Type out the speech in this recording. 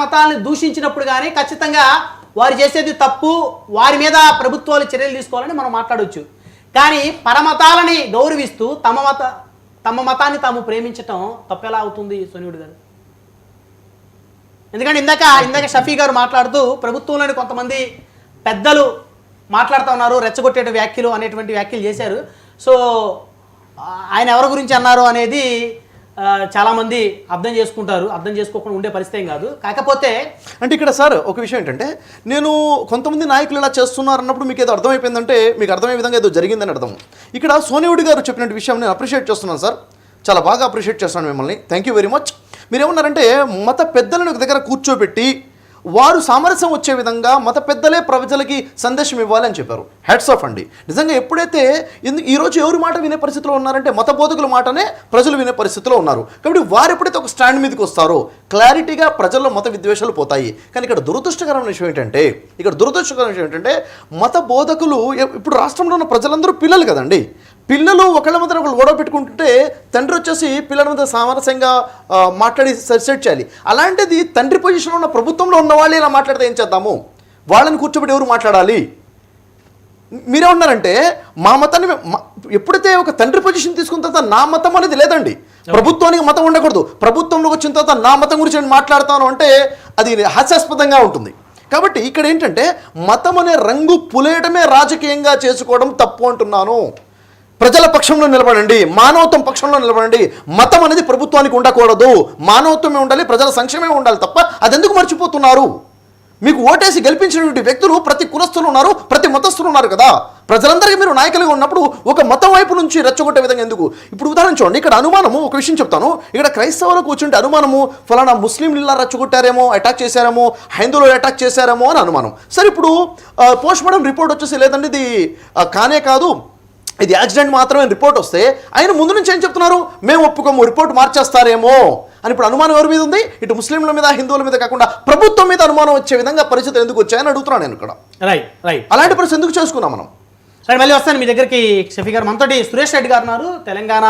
పరమతాలను దూషించినప్పుడు కానీ ఖచ్చితంగా వారు చేసేది తప్పు, వారి మీద ప్రభుత్వాలు చర్యలు తీసుకోవాలని మనం మాట్లాడవచ్చు. కానీ పరమతాలని గౌరవిస్తూ తమ మతాన్ని తాము ప్రేమించటం తప్పెలా అవుతుంది సోనియుడు గారు? ఎందుకంటే ఇందాక షఫీ గారు మాట్లాడుతూ ప్రభుత్వంలోని కొంతమంది పెద్దలు మాట్లాడుతూ ఉన్నారు, రెచ్చగొట్టే వ్యాఖ్యలు అనేటువంటి వ్యాఖ్యలు చేశారు. సో ఆయన ఎవరి గురించి అన్నారు అనేది చాలామంది అర్థం చేసుకుంటారు, అర్థం చేసుకోకుండా ఉండే పరిస్థితి కాదు. కాకపోతే అంటే ఇక్కడ సార్ ఒక విషయం ఏంటంటే, నేను కొంతమంది నాయకులు ఇలా చేస్తున్నారు అన్నప్పుడు మీకు ఏదో అర్థమైపోయిందంటే మీకు అర్థమయ్యే విధంగా ఏదో జరిగిందని అర్థం. ఇక్కడ సోనియుడి గారు చెప్పినట్టు విషయం నేను అప్రిషియేట్ చేస్తున్నాను సార్, చాలా బాగా అప్రిషియేట్ చేస్తున్నాను మిమ్మల్ని, థ్యాంక్ యూ వెరీ మచ్. మీరేమన్నారంటే మత పెద్దలను ఒక దగ్గర కూర్చోబెట్టి వారు సామరస్యం వచ్చే విధంగా మత పెద్దలే ప్రజలకి సందేశం ఇవ్వాలి అని చెప్పారు. హ్యాట్స్ ఆఫ్ అండి. నిజంగా ఎప్పుడైతే ఈరోజు ఎవరి మాట వినే పరిస్థితిలో ఉన్నారంటే మత బోధకుల మాటనే ప్రజలు వినే పరిస్థితిలో ఉన్నారు. కాబట్టి వారు ఎప్పుడైతే ఒక స్టాండ్ మీదకి వస్తారో క్లారిటీగా ప్రజల్లో మత విద్వేషాలు పోతాయి. కానీ ఇక్కడ దురదృష్టకరమైన విషయం ఏంటంటే మత బోధకులు ఇప్పుడు రాష్ట్రంలో ఉన్న ప్రజలందరూ పిల్లలు కదండి. పిల్లలు ఒకళ్ళ మధ్య ఒకళ్ళు గొడవ పెట్టుకుంటుంటే తండ్రి వచ్చేసి పిల్లల మీద సామరస్యంగా మాట్లాడి సెట్ చేయాలి. అలాంటిది తండ్రి పొజిషన్లో ఉన్న ప్రభుత్వంలో ఉన్న వాళ్ళు ఇలా మాట్లాడితే ఏం చేద్దాము? వాళ్ళని కూర్చోబెట్టి ఎవరు మాట్లాడాలి? మీరేమన్నారంటే మా మతాన్ని ఎప్పుడైతే ఒక తండ్రి పొజిషన్ తీసుకున్న తర్వాత నా మతం అనేది లేదండి, ప్రభుత్వానికి మతం ఉండకూడదు. ప్రభుత్వంలోకి వచ్చిన తర్వాత నా మతం గురించి నేను మాట్లాడతాను అంటే అది హాస్యాస్పదంగా ఉంటుంది. కాబట్టి ఇక్కడ ఏంటంటే మతం అనే రంగు పులేయటమే రాజకీయంగా చేసుకోవడం తప్పు అంటున్నాను. ప్రజల పక్షంలో నిలబడండి, మానవత్వం పక్షంలో నిలబడండి. మతం అనేది ప్రభుత్వానికి ఉండకూడదు, మానవత్వమే ఉండాలి, ప్రజల సంక్షేమమే ఉండాలి తప్ప అది ఎందుకు మర్చిపోతున్నారు? మీకు ఓటేసి గెలిపించినటువంటి వ్యక్తులు ప్రతి కులస్తులు ఉన్నారు, ప్రతి మతస్థులు ఉన్నారు కదా. ప్రజలందరికీ మీరు నాయకులుగా ఉన్నప్పుడు ఒక మతం వైపు నుంచి రెచ్చగొట్టే విధంగా ఎందుకు? ఇప్పుడు ఉదాహరణ చూడండి, ఇక్కడ అనుమానము, ఒక విషయం చెప్తాను. ఇక్కడ క్రైస్తవులకు కూర్చుంటే అనుమానము ఫలానా ముస్లింలు ఇలా రెచ్చగొట్టారేమో, అటాక్ చేశారేమో, హైందువులు అటాక్ చేశారేమో అని అనుమానం. సరే, ఇప్పుడు పోస్ట్ మార్టం రిపోర్ట్ వచ్చేసి లేదండి ఇది కానే కాదు, ఇది యాక్సిడెంట్ మాత్రమే రిపోర్ట్ వస్తే ఆయన ముందు నుంచి ఏం చెప్తున్నారు? మేము ఒప్పుకోము, రిపోర్ట్ మార్చేస్తారేమో అని. ఇప్పుడు అనుమానం ఎవరి మీద ఉంది? ఇటు ముస్లింల మీద, హిందువుల మీద కాకుండా ప్రభుత్వం మీద అనుమానం వచ్చే విధంగా పరిస్థితులు ఎందుకు వచ్చాయని అడుగుతున్నాను నేను ఇక్కడ. రైట్. అలాంటి పరిస్థితి ఎందుకు చేసుకున్నాం మనం? సరే, మళ్ళీ వస్తాను మీ దగ్గరికి షఫీ గారు. మనతోటి సురేష్ రెడ్డి గారు ఉన్నారు, తెలంగాణ